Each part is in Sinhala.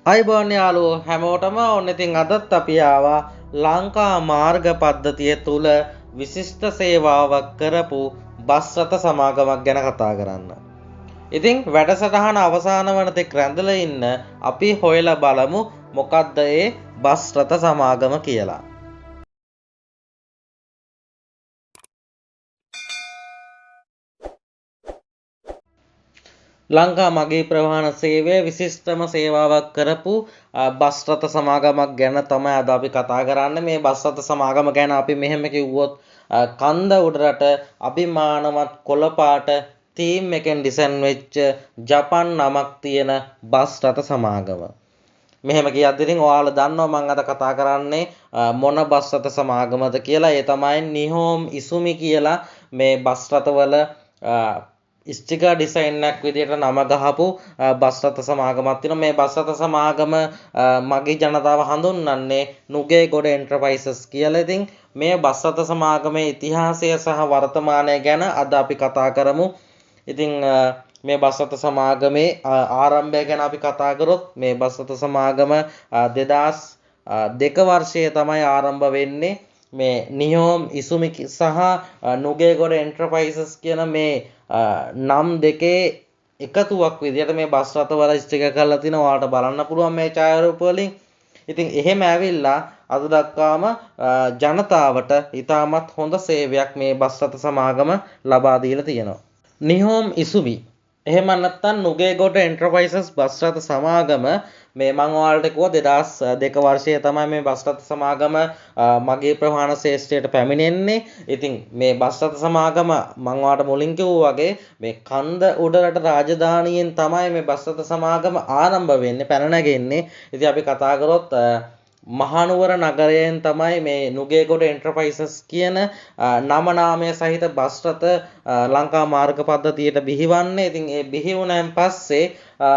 අයිබෝන් යාළුවෝ හැමෝටම ඔන්න ඉතින් අදත් අපි ආවා ලංකා මාර්ග පද්ධතිය තුල විශිෂ්ට සේවාවක් කරපු බස් රථ සමාගමක් ගැන කතා කරන්න. ඉතින් වැඩසටහන අවසාන වන තෙක් රැඳලා ඉන්න අපි හොයලා බලමු මොකද්ද ඒ බස් රථ සමාගම කියලා. ලංකා මගේ ප්‍රවාහන සේවය විශිෂ්ටම සේවාවක් කරපු බස් රථ සමාගමක් ගැන තමයි අද අපි කතා කරන්නේ. මේ බස් රථ සමාගම ගැන අපි මෙහෙම කිව්වොත් කන්ද උඩරට අභිමානවත් කොළ පාට තීම් එකෙන් ඩිසයින් වෙච්ච ජපන් නමක් තියෙන බස් රථ සමාගම. මෙහෙම කියද්දි ඉතින් ඔයාලා දන්නවා මම අද කතා කරන්නේ මොන බස් රථ සමාගමද කියලා. ඒ තමයි නිහෝම් ඉසුමි කියලා මේ බස් රථවල ස්ටිකර් ඩිසයින් එකක් විදියට නම ගහපු බස් රථ සමාගමක් තියෙනවා. මේ බස් රථ සමාගම මගේ ජනතාව හඳුන්වන්නේ නුගේගොඩ එන්ටර්ප්‍රයිසස් කියලා. ඉතින් මේ බස් රථ සමාගමේ ඉතිහාසය සහ වර්තමානය ගැන අද අපි කතා කරමු. ඉතින් මේ බස් රථ සමාගමේ ආරම්භය ගැන අපි කතා කරොත් මේ බස් රථ සමාගම 2002 වර්ෂයේ තමයි ආරම්භ වෙන්නේ. මේ නිහෝම් ඉසුමි සහ නුගේගොඩ එන්ටර්ප්‍රයිසස් කියන මේ නම් දෙකේ එකතුවක් විදිහට මේ බස් රථවල ස්ටිකර් කරලා තිනවා. ඔයාලට බලන්න පුළුවන් මේ ඡායාරූප වලින්. ඉතින් එහෙම ඇවිල්ලා අද දක්වාම ජනතාවට ඉතාමත් හොඳ සේවයක් මේ බස් රථ සමාගම ලබා දීලා තියෙනවා. නිහෝම් ඉසුමි එහෙම නැත්නම් නුගේගොඩ එන්ටර්ප්‍රයිසස් බස් රථ සමාගම මේ මම ඔයාලට කිව්වා 2002 වර්ෂයේ තමයි මේ බස් රථ සමාගම මගේ ප්‍රවාහන ශේෂ්ත්‍රයට පැමිණෙන්නේ. ඉතින් මේ බස් රථ සමාගම මම ඔයාලට මුලින් කිව්වා වගේ මේ කන්ද උඩරට රාජධානියෙන් තමයි මේ බස් රථ සමාගම ආරම්භ වෙන්නේ, පැන නැගෙන්නේ. ඉතින් අපි කතා කරොත් මහනුවර නගරයෙන් තමයි මේ නුගේගොඩ එන්ටර්ප්‍රයිසස් කියන නම නාමය සහිත බස් රථ ලංකා මාර්ග පද්ධතියට බිහිවන්නේ. ඉතින් ඒ බිහි වුණාන් පස්සේ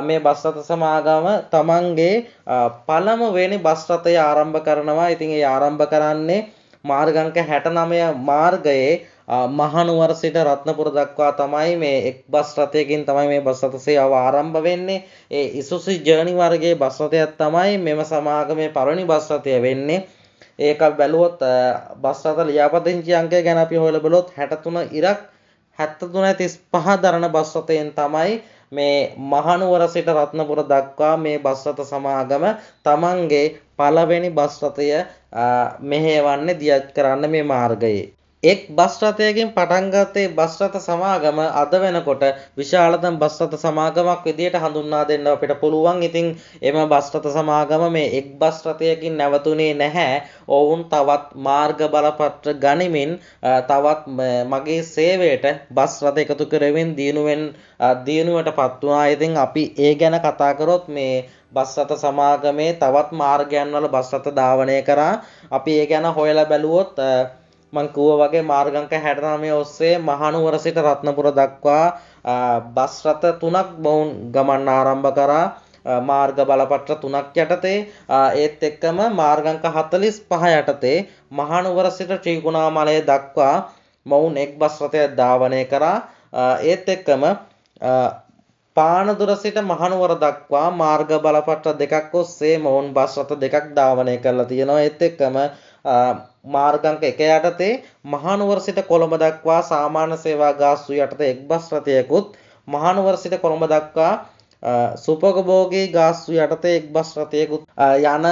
මේ බස් රථ සමාගම තමන්ගේ පළමුවෙනි බස් රථය ආරම්භ කරනවා. ඉතින් ඒ ආරම්භ කරන්නේ මාර්ග අංක 69 මාර්ගයේ මහනුවර සිට රත්නපුර දක්වා තමයි මේ එක් බස් රථයකින් තමයි මේ බස් රථ සේවාව ආරම්භ වෙන්නේ. ඒ ඉසුසු ජර්නි වර්ගයේ බස් රථයක් තමයි මෙම සමාගමේ පළවෙනි බස් රථය වෙන්නේ. ඒක බැලුවොත් බස් රථ ලියාපදිංචි අංකය ගැන අපි හොයලා බලුවොත් 63 ඉරක් 7335 දරන බස් රථයෙන් තමයි මේ මහනුවර සිට රත්නපුර දක්වා මේ බස් රථ සමාගම තමන්ගේ පළවෙනි බස් රථය මෙහෙවන්නේ දියත් කරන්න මේ මාර්ගයේ. එක් බස් රථයකින් පටන් ගත්තේ බස් රථ සමාගම අද වෙනකොට විශාලතම බස් රථ සමාගමක් විදියට හඳුන්වා දෙන්න අපිට පුළුවන්. ඉතින් එම බස් රථ සමාගම මේ එක් බස් රථයකින් නැවතුනේ නැහැ. ඔවුන් තවත් මාර්ග බලපත්‍ර ගනිමින් තවත් මගේ සේවයට බස් රථ එකතු කරමින් දියුණුවටපත් වුණා. ඉතින් අපි ඒ ගැන කතා කරොත් මේ බස් රථ සමාගමේ තවත් මාර්ගයන් වල බස් රථ ධාවනය කරා. අපි ඒ ගැන හොයලා බැලුවොත් මං කිව්වා වගේ මාර්ග අංක 69 ඔස්සේ මහනුවර සිට රත්නපුර දක්වා බස් රථ 3ක් බවුන් ගමන් ආරම්භ කරා. මාර්ග බලපත්‍ර 3ක් යටතේ ඒත් එක්කම මාර්ග අංක 45 යටතේ මහනුවර සිට ත්‍රිකුණාමලය දක්වා මොවුන් එක් බස් රථයක් ධාවනය කරා. ඒත් එක්කම පානදුර සිට මහනුවර දක්වා මාර්ග බලපත්‍ර දෙකක් ඔස්සේ මොවුන් බස් රථ දෙකක් ධාවනය කරලා තියෙනවා. ඒත් එක්කම මාර්ග අංක 1 යටතේ මහනුවර සිට කොළඹ දක්වා සාමාන්‍ය සේවා ගාස්තු යටතේ එක් බස් රථයකුත් මහනුවර සිට කොළඹ දක්වා සුපෝභෝගී ගාස්තු යටතේ එක් බස් රථයකුත් යන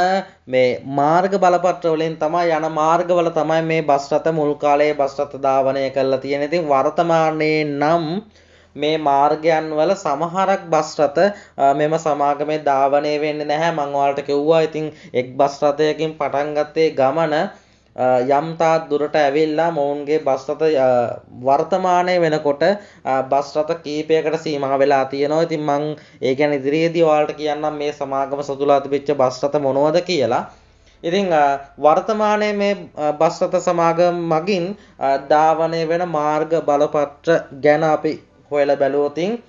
මේ මාර්ග බලපත්‍ර වලින් තමයි යන මාර්ගවල තමයි මේ බස් රථ මුල් කාලයේ බස් රථ ධාවනය කරලා තියෙන. ඉතින් වර්තමානයේ නම් මේ මාර්ගයන් වල සමහරක් බස් රථ මෙම සමාගමේ ධාවනය වෙන්නේ නැහැ. මම ඔයාලට කිව්වා ඉතින් එක් බස් රථයකින් පටන් ගත්තේ ගමන යම් තාක් දුරට ඇවිල්ලා මොවුන්ගේ බස් රථ වර්තමානයේ වෙනකොට බස් රථ කීපයකට සීමා වෙලා තියෙනවා. ඉතින් මම ඒ ගැන ඉදිරියේදී ඔයාලට කියන්නම් මේ සමාගම සතුලා තිබිච්ච බස් රථ මොනවද කියලා. ඉතින් වර්තමානයේ මේ බස් රථ සමාගම මගින් ධාවනය වෙන මාර්ග බලපත්‍ර ගැන අපි හොයලා බැලුවොතින්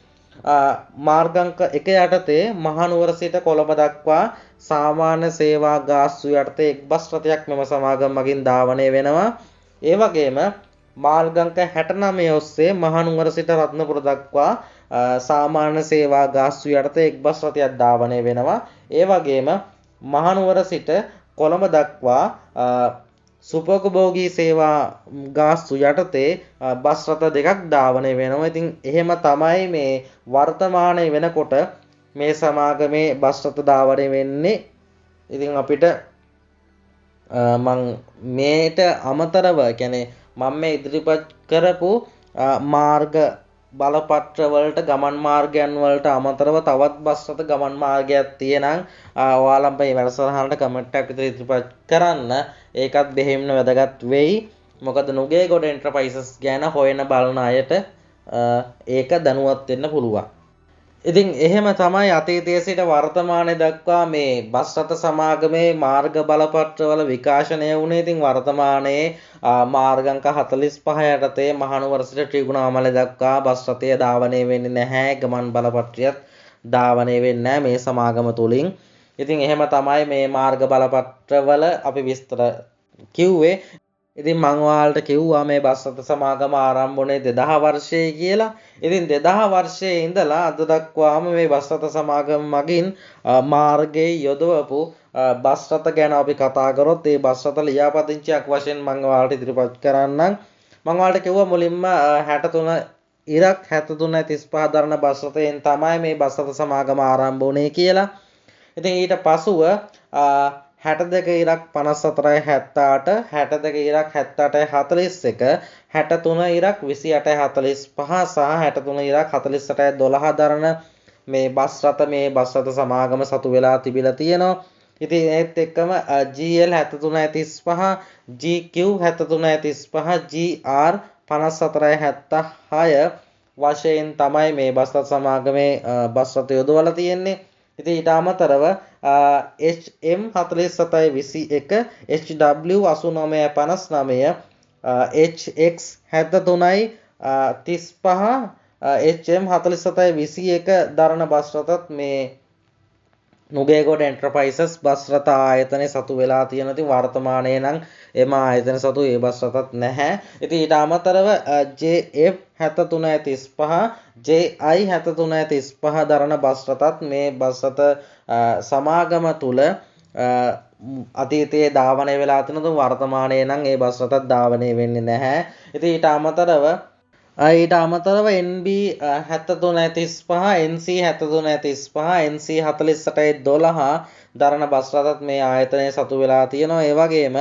මාර්ග අංක 1 යටතේ මහනුවර සිට කොළඹ දක්වා සාමාන්‍ය සේවා ගාස්තු යටතේ එක් බස් රථයක් මෙම සමාගම මගින් ධාවනය වෙනවා. ඒ වගේම මාර්ග අංක 69 ඔස්සේ මහනුවර සිට රත්නපුර දක්වා සාමාන්‍ය සේවා ගාස්තු යටතේ එක් බස් රථයක් ධාවනය වෙනවා. ඒ වගේම මහනුවර සිට කොළඹ දක්වා සුපෝපභෝගී සේවා ගාස්තු යටතේ බස් රථ දෙකක් ධාවනය වෙනවා. ඉතින් එහෙම තමයි මේ වර්තමානයේ වෙනකොට මේ සමාගමේ බස් රථ ධාවනය වෙන්නේ. ඉතින් අපිට මං මේට අමතරව කියන්නේ මම මේ ඉදිරිපත් කරපු මාර්ග බලපත්‍ර වලට ගමන් මාර්ගයන් වලට අමතරව තවත් බස් රථ ගමන් මාර්ගයක් තියෙනම් ඔයාලා මේ වැඩසටහනට කමෙන්ට් එකක් විතර ඉදිරිපත් කරන්න. ඒකත් බෙහෙම්න වැදගත් වෙයි. මොකද නුගේගොඩ එන්ටර්ප්‍රයිසස් ගැන හොයන බලන අයට ඒක දැනුවත් වෙන්න පුළුවන්. ඉතින් එහෙම තමයි අතීතයේ සිට වර්තමානයේ දක්වා මේ බස් රථ සමාගමේ මාර්ග බලපත්‍රවල විකාශනය වුණේ. ඉතින් වර්තමානයේ මාර්ග අංක 45 යටතේ මහනුවර සිට ත්‍රිකුණාමලය දක්වා බස් රථය ධාවනය වෙන්නේ නැහැ. ගමන් බලපත්‍රයත් ධාවනය වෙන්නේ නැහැ මේ සමාගම තුලින්. ඉතින් එහෙම තමයි මේ මාර්ග බලපත්‍රවල අපි විස්තර කිව්වේ. ඉතින් මම ඔයාලට කිව්වා මේ බස් රථ සමාගම ආරම්භ වුණේ 2000 වර්ෂයේ කියලා. ඉතින් 2000 වර්ෂයේ ඉඳලා අද දක්වාම මේ බස් රථ සමාගම මගින් මාර්ගයේ යොදවපු බස් රථ ගැන අපි කතා කරොත් ඒ බස් රථ ලියාපදිංචියක් වශයෙන් මම ඔයාලට ඉදිරිපත් කරන්නම්. මම ඔයාලට කිව්වා මුලින්ම 63 ඉරක් 7335 දරන බස් රථයෙන් තමයි මේ බස් රථ සමාගම ආරම්භ වුණේ කියලා. ඉතින් ඊට පසුව 62 ඉරක් 54යි 78 62 ඉරක් 78යි 41 63 ඉරක් 28යි 45 සහ 63 ඉරක් 48යි 12 දරන මේ බස් රථ සමාගම සතු වෙලා තිබිලා තියෙනවා. ඉතින් ඒත් එක්කම GL 7335 GQ 7335 GR 5476 වශයෙන් තමයි මේ බස් රථ සමාගමේ බස් රථ යොදවලා තියෙන්නේ. ඉතින් ඊට අමතරව HM 4721 HW 8959 HX 73යි 35 HM 4721 දරන බස් රථත් මේ නුගේගොඩ එන්ටර්ප්‍රයිසස් බස් රථ ආයතනයේ සතු වෙලා තියෙනවා. ඉතින් වර්තමානයේ නම් එම ආයතන සතු ඒ බස් රථත් නැහැ. ඉතින් ඊට අමතරව JF 7335 JI 7335 දරන බස් රථත් මේ බස් රථ සමාගම තුල අතීතයේ ධාවනය වෙලා තිනුතු වර්තමානයේ නම් ඒ බස් රථත් ධාවනය වෙන්නේ නැහැ. ඉතින් ඊට අමතරව NB 7335 NC 7335 NC 4812 දරන බස් රථත් මේ ආයතනයේ සතු වෙලා තියෙනවා. ඒ වගේම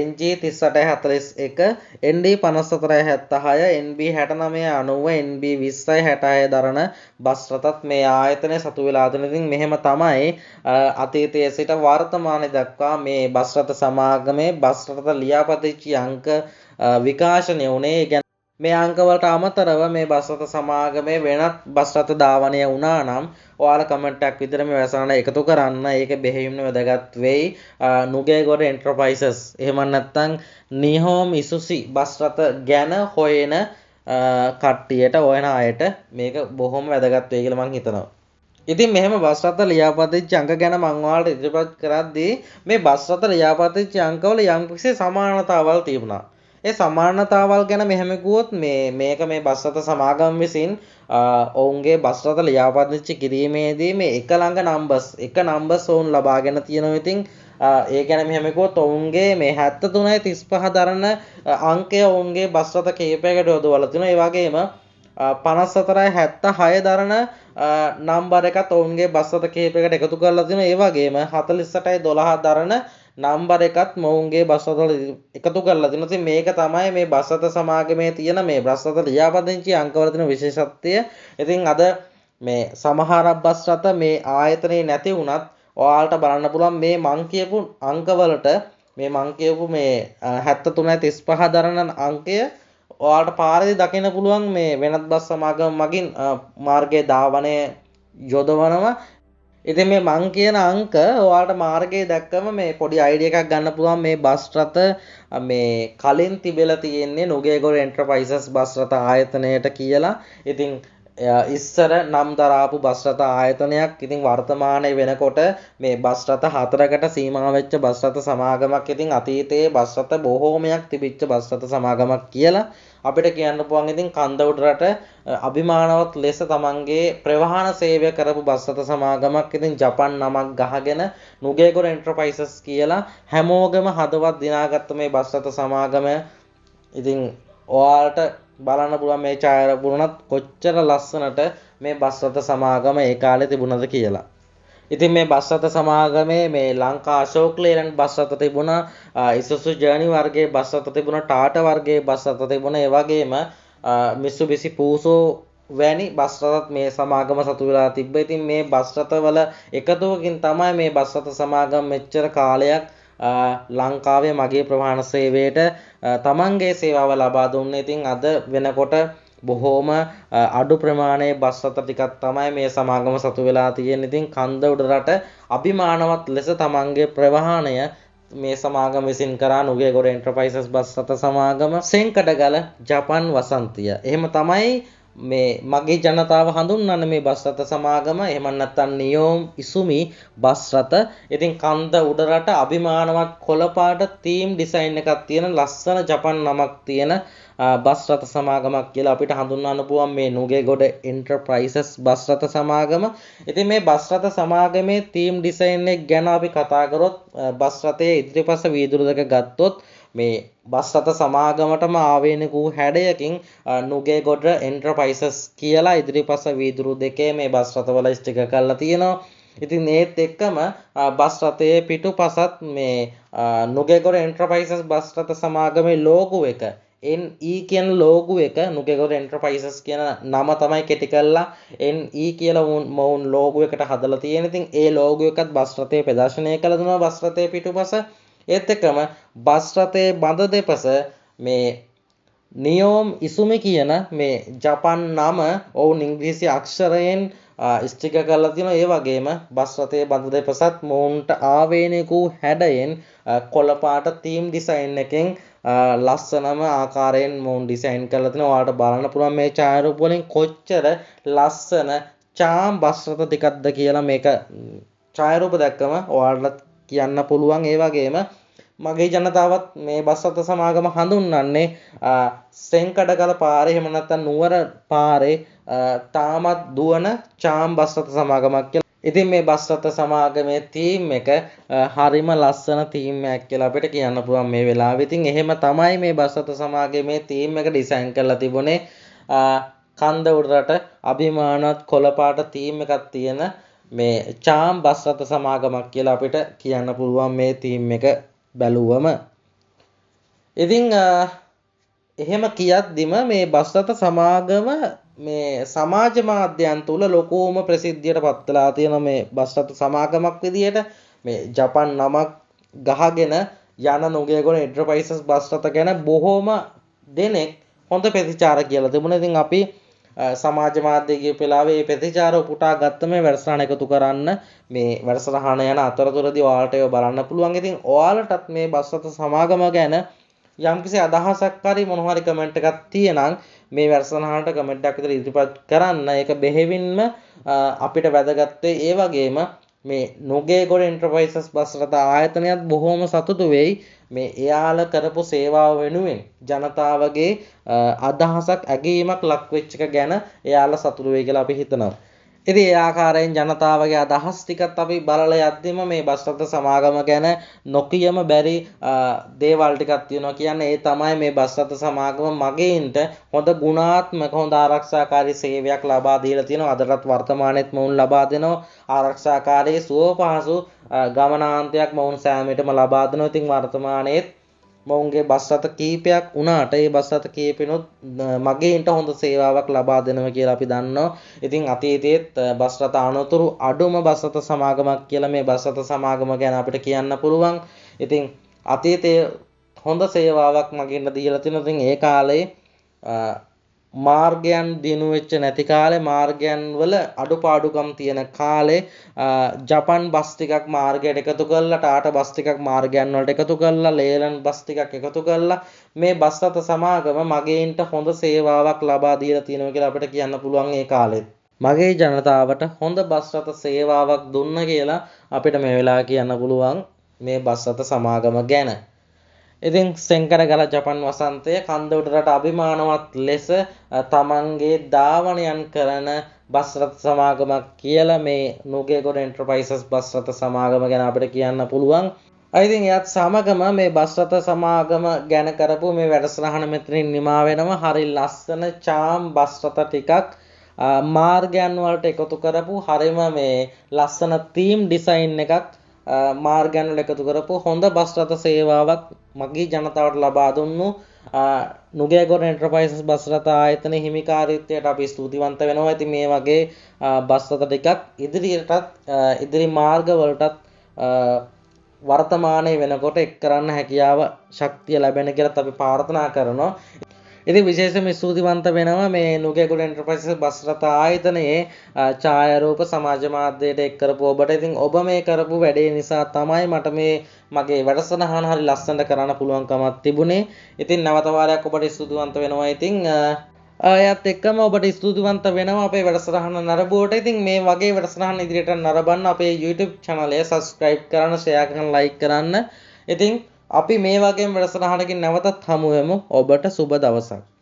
NG 3841 ND 5476 NB 6990 NB 2066 දරන බස් රථත් මේ ආයතනයේ සතු වෙලා තියෙනවා. ඉතින් මෙහෙම තමයි අතීතයේ සිට වර්තමානයේ දක්වා මේ බස් රථ සමාගමේ බස් රථ ලියාපදිංචි අංක විකාශනය වුණේ. මේ අංකවලට අමතරව මේ බස් රථ සමාගමේ වෙනත් බස් රථ ධාවනය වුණා නම් ඔයාලා කමෙන්ට් එකක් විතර මේ වැසරණ එකතු කරන්න. ඒක බෙහෙවින්ම වැදගත් වෙයි. නුගේගොඩ එන්ටර්ප්‍රයිසස් එහෙම නැත්නම් නිහෝම් ඉසුසි බස් රථ ගැන හොයන කට්ටියට හොයන අයට මේක බොහොම වැදගත් වෙයි කියලා මම හිතනවා. ඉතින් මෙහෙම බස් රථ ලියාපදිංචි අංක ගැන මම ඔයාලට ඉදිරිපත් කරද්දී මේ බස් රථ ලියාපදිංචි අංකවල යම්කිසි සමානතාවල් තිබුණා. ඒ සමානතාවල් ගැන මෙහෙම කිව්වොත් මේක මේ බස් රථ සමාගම විසින් ඔවුන්ගේ බස් රථ ලියාපදිංචි කිරීමේදී මේ එක නම්බර්ස් ඔවුන් ලබාගෙන තියෙනවා. ඉතින් ඒ ගැන මෙහෙම කිව්වොත් ඔවුන්ගේ මේ 73යි 35 දරන අංකය ඔවුන්ගේ බස් රථ කිහිපයකට යොදවලා තිනවා. ඒ වගේම 54යි 76 දරන නම්බර් එකත් ඔවුන්ගේ බස් රථ කිහිපයකට එකතු කරලා තිනවා. ඒ වගේම 48යි 12 දරන නම්බර් එකත් මොවුන්ගේ බස් රථවල එකතු කරලා තිනවා. ඉතින් මේක තමයි මේ බස් රථ සමාගමේ තියෙන මේ බස් රථ ලියාපදිංචි අංකවල තියෙන විශේෂත්වය. ඉතින් අද මේ සමහර බස් රථ මේ ආයතනයේ නැති වුණත් ඔයාලට බලන්න පුළුවන් මේ මං කියපු අංකවලට මේ 7335 දරන අංකය ඔයාලට පාරේදී දකින්න පුළුවන්. මේ වෙනත් බස් සමාගම මගින් මාර්ගයේ ධාවනය යොදවනවා. ඉතින් මේ මං කියන අංක ඔයාලට මාර්ගයේ දැක්කම මේ පොඩි අයිඩියා එකක් ගන්න පුළුවන්. මේ බස් රථ මේ කලින් තිබෙලා තියෙන්නේ නුගේගොඩ එන්ටර්ප්‍රයිසස් බස් රථ ආයතනයට කියලා. ඉතින් ඉස්සර නම් දරාපු බස් රථ ආයතනයක්. ඉතින් වර්තමානයේ වෙනකොට මේ බස් රථ 4කට සීමා වෙච්ච බස් රථ සමාගමක්. ඉතින් අතීතයේ බස් රථ බොහෝමයක් තිබිච්ච බස් රථ සමාගමක් කියලා අපිට කියන්න පුළුවන්. ඉතින් කන්දවුඩරට අභිමානවත් ලෙස තමන්ගේ ප්‍රවාහන සේවය කරපු බස් රථ සමාගමක්. ඉතින් ජපන් නමක් ගහගෙන නුගේගොඩ එන්ටර්ප්‍රයිසස් කියලා හැමෝගම හදවත් දිනාගත්ත මේ බස් රථ සමාගම. ඉතින් ඔයාලට බලන්න පුළුවන් මේ ඡායාරූපුණත් කොච්චර ලස්සනට මේ බස් රථ සමාගම ඒ කාලේ තිබුණද කියලා. ඉතින් මේ බස් රථ සමාගමේ මේ ලංකා අශෝක් ලේලන්ඩ් බස් රථ තිබුණා, ඉසුසු ජර්නි වර්ගයේ බස් රථ තිබුණා, ටාටා වර්ගයේ බස් රථ තිබුණා. ඒ වගේම මිත්සුබිසි පූසෝ වැනි බස් රථත් මේ සමාගම සතු වෙලා තිබ්බා. ඉතින් මේ බස් රථවල එකතුවකින් තමයි මේ බස් රථ සමාගම මෙච්චර කාලයක් ලංකාවේ මගේ ප්‍රවාහන සේවයට තමන්ගේ සේවාව ලබා දුන්නේ. ඉතින් අද වෙනකොට බොහෝම අඩු ප්‍රමාණයේ බස් රථ ටිකක් තමයි මේ සමාගම සතු වෙලා තියෙන්නේ. ඉතින් කන්දවුඩරට අභිමානවත් ලෙස තමන්ගේ ප්‍රවාහනය මේ සමාගම විසින් කරා නුගේගොඩ එන්ටර්ප්‍රයිසස් බස් රථ සමාගම සෙන්කඩගල ජපන් වසන්තිය. එහෙම තමයි මේ මගේ ජනතාව හඳුන්වන්නේ මේ බස් රථ සමාගම. එහෙම නැත්නම් නියෝම් ඉසුමි බස් රථ. ඉතින් කන්ද උඩරට අභිමානවත් කොළපාට තීම් ඩිසයින් එකක් තියෙන ලස්සන ජපන් නමක් තියෙන බස් රථ සමාගමක් කියලා අපිට හඳුන්වන්න පුළුවන් මේ නුගේගොඩ එන්ටර්ප්‍රයිසස් බස් රථ සමාගම. ඉතින් මේ බස් රථ සමාගමේ තීම් ඩිසයින් එක ගැන අපි කතා කරොත් බස් රථයේ ඉදිරිපස වීදුරු දෙක ගත්තොත් මේ බස් රථ සමාගමටම ආවේනික වූ හැඩයකින් නුගේගොඩ එන්ටර්ප්‍රයිසස් කියලා ඉදිරිපස වීදුරු දෙකේ මේ බස් රථවල ස්ටිකර් කරලා තියෙනවා. ඉතින් ඒත් එක්කම බස් රථයේ පිටුපසත් මේ නුගේගොඩ එන්ටර්ප්‍රයිසස් බස් රථ සමාගමේ ලෝගෝ එක NE කියන ලෝගෝ එක නුගේගොඩ එන්ටර්ප්‍රයිසස් කියන නම තමයි කෙටි කරලා NE කියලා මොවුන් ලෝගෝ එකට හදලා තියෙන. ඉතින් ඒ ලෝගෝ එකත් බස් රථයේ ප්‍රදර්ශනය කළ දුන්නා බස් රථයේ පිටුපස. ඒත් එක්කම බස් රථයේ බඳ දෙපස මේ නියෝම් ඉසුමි කියන මේ ජපන් නම ඔවුන් ඉංග්‍රීසි අක්ෂරයෙන් ස්ටිකර් කරලා තියෙනවා. ඒ වගේම බස් රථයේ බඳ දෙපසත් මොවුන්ට ආවේනික වූ හැඩයෙන් කොළපාට තීම් ඩිසයින් එකෙන් ලස්සනම ආකාරයෙන් මොවුන් ඩිසයින් කරලා තිනවා. ඔයාලට බලන්න පුළුවන් මේ ඡායාරූප වලින් කොච්චර ලස්සන චාම් බස් රථ ටිකක්ද කියලා. මේක ඡායාරූප දැක්කම ඔයාලට කියන්න පුළුවන්. ඒ වගේම මගේ ජනතාවත් මේ බස් රථ සමාගම හඳුන්වන්නේ සෙන්කඩගල පාරේ එහෙම නැත්නම් නුවර පාරේ තාමත් දුවන චාම් බස් රථ සමාගමක් කියලා. ඉතින් මේ බස් රථ සමාගමේ තීම් එක හරිම ලස්සන තීම් එකක් කියලා අපිට කියන්න පුළුවන් මේ වෙලාවේ. ඉතින් එහෙම තමයි මේ බස් රථ සමාගමේ තීම් එක ඩිසයින් කරලා තිබුණේ. කන්ද උඩරට අභිමානවත් කොළපාට තීම් එකක් තියෙන මේ චාම් බස් රථ සමාගමක් කියලා අපිට කියන්න පුළුවන් මේ තීම් එක බැලුවම. ඉතින් එහෙම කියද්දිම මේ බස් රථ සමාගම මේ සමාජ මාධ්‍යයන් තුල ලොකෝම ප්‍රසිද්ධියට පත් වෙලා තියෙන මේ බස් රථ සමාගමක් විදියට මේ ජපන් නමක් ගහගෙන යන නුගේගොඩ එන්ටර්ප්‍රයිසස් බස් රථ ගැන බොහෝම දෙනෙක් හොඳ ප්‍රතිචාර කියලා තිබුණා. ඉතින් අපි සමාජ මාධ්‍ය කියපු වෙලාවේ මේ ප්‍රතිචාර උපුටා ගත්ත මේ වැඩසටහන එකතු කරන්න මේ වැඩසටහන යන අතරතුරදී ඔයාලට ඒව බලන්න පුළුවන්. ඉතින් ඔයාලටත් මේ බස් රථ සමාගම ගැන යම්කිසි අදහසක් හරි මොන හරි කමෙන්ට් එකක් තියෙනම් මේ වැඩසටහනට කමෙන්ට් එකක් විතර ඉදිරිපත් කරන්න. ඒක බෙහෙවින්ම අපිට වැදගත් වෙයි. ඒ වගේම මේ නුගේගොඩ එන්ටර්ප්‍රයිසස් බස් රථ ආයතනයත් බොහෝම සතුටු වෙයි මේ එයාලා කරපු සේවාව වෙනුවෙන් ජනතාවගේ අදහසක් ඇගීමක් ලක් වෙච්ච එක ගැන එයාලා සතුටු වෙයි කියලා අපි හිතනවා. ඉතින් ඒ ආකාරයෙන් ජනතාවගේ අදහස් ටිකත් අපි බලලා යද්දිම මේ බස් රථ සමාගම ගැන නොකියම බැරි දේවල් ටිකක් තියෙනවා. කියන්නේ ඒ තමයි මේ බස් රථ සමාගම මගේන්ට හොඳ ගුණාත්මක හොඳ ආරක්ෂාකාරී සේවයක් ලබා දීලා තියෙනවා. අදටත් වර්තමානයේත් මොවුන් ලබා දෙනවා ආරක්ෂාකාරී සුව පහසු ගමනාන්තයක් මොවුන් සෑමටම ලබා දෙනවා. ඉතින් වර්තමානයේත් මොවුන්ගේ බස් රථ කීපයක් වුණාට ඒ බස් රථ කීපෙනොත් මගේන්ට හොඳ සේවාවක් ලබා දෙනවා කියලා අපි දන්නවා. ඉතින් අතීතයේත් බස් රථ අනතුරු අඩුම බස් රථ සමාගමක් කියලා මේ බස් රථ සමාගම ගැන අපිට කියන්න පුළුවන්. ඉතින් අතීතයේ හොඳ සේවාවක් මගින්ට දීලා තිනවා. ඉතින් ඒ කාලේ මාර්ගයන් දිනු වෙච්ච නැති කාලේ මාර්ගයන් වල අඩුපාඩුකම් තියෙන කාලේ ජපන් බස් ටිකක් මාර්ගයට එකතු කරලා ටාටා බස් ටිකක් මාර්ගයන් වලට එකතු කරලා ලේලන් බස් ටිකක් එකතු කරලා මේ බස් රථ සමාගම මගේන්ට හොඳ සේවාවක් ලබා දීලා තියෙනවා කියලා අපිට කියන්න පුළුවන් ඒ කාලෙත්. මගේ ජනතාවට හොඳ බස් රථ සේවාවක් දුන්න කියලා අපිට මේ වෙලාව කියන්න පුළුවන් මේ බස් රථ සමාගම ගැන. ඉතින් සෙන්කඩගල ජපන් වසන්තය කන්ද උඩරට අභිමානවත් ලෙස තමන්ගේ ධාවනයන් කරන බස් රථ සමාගමක් කියලා මේ නුගේගොඩ එන්ටර්ප්‍රයිසස් බස් රථ සමාගම ගැන අපිට කියන්න පුළුවන්. ඉතින් එයත් සමගම මේ බස් රථ සමාගම ගැන කරපු මේ වැඩසටහන මෙතනින් නිමා වෙනවා. හරි ලස්සන චාම් බස් රථ ටිකක් මාර්ගයන් වලට එකතු කරපු හරිම මේ ලස්සන තීම් ඩිසයින් එකක් මාර්ගයන් වල එකතු කරපු හොඳ බස් රථ සේවාවක් මගේ ජනතාවට ලබා දුන්නු නුගේගොඩ එන්ටර්ප්‍රයිසස් බස් රථ ආයතනයේ හිමිකාරීත්වයට අපි ස්තුතිවන්ත වෙනවා. ඉතින් මේ වගේ බස් රථ ටිකක් ඉදිරියටත් ඉදිරි මාර්ග වලටත් වර්තමානයේ වෙනකොට එක් කරන්න හැකියාව ශක්තිය ලැබෙන කියලා අපි ප්‍රාර්ථනා කරනවා. ඉතින් විශේෂයෙන්ම ස්තුතිවන්ත වෙනවා මේ නුගේගොඩ එන්ටර්ප්‍රයිසස් බස් රථ ආයතනයේ ඡායාරූප සමාජ මාධ්‍යයට එක් කරපු ඔබට. ඉතින් ඔබ මේ කරපු වැඩේ නිසා තමයි මට මේ මගේ වැඩසටහන හරි ලස්සනට කරන්න පුළුවන්කමක් තිබුණේ. ඉතින් නැවත වාරයක් ඔබට ස්තුතිවන්ත වෙනවා. ඉතින් එයත් එක්කම ඔබට ස්තුතිවන්ත වෙනවා අපේ වැඩසටහන නරඹුවට. ඉතින් මේ වගේ වැඩසටහන් ඉදිරියට නරඹන්න අපේ YouTube channel එක subscribe කරන්න, share කරන්න, like කරන්න. ඉතින් අපි මේ වගේම වැඩසටහනකින් නැවතත් හමු වෙමු. ඔබට සුබ දවසක්.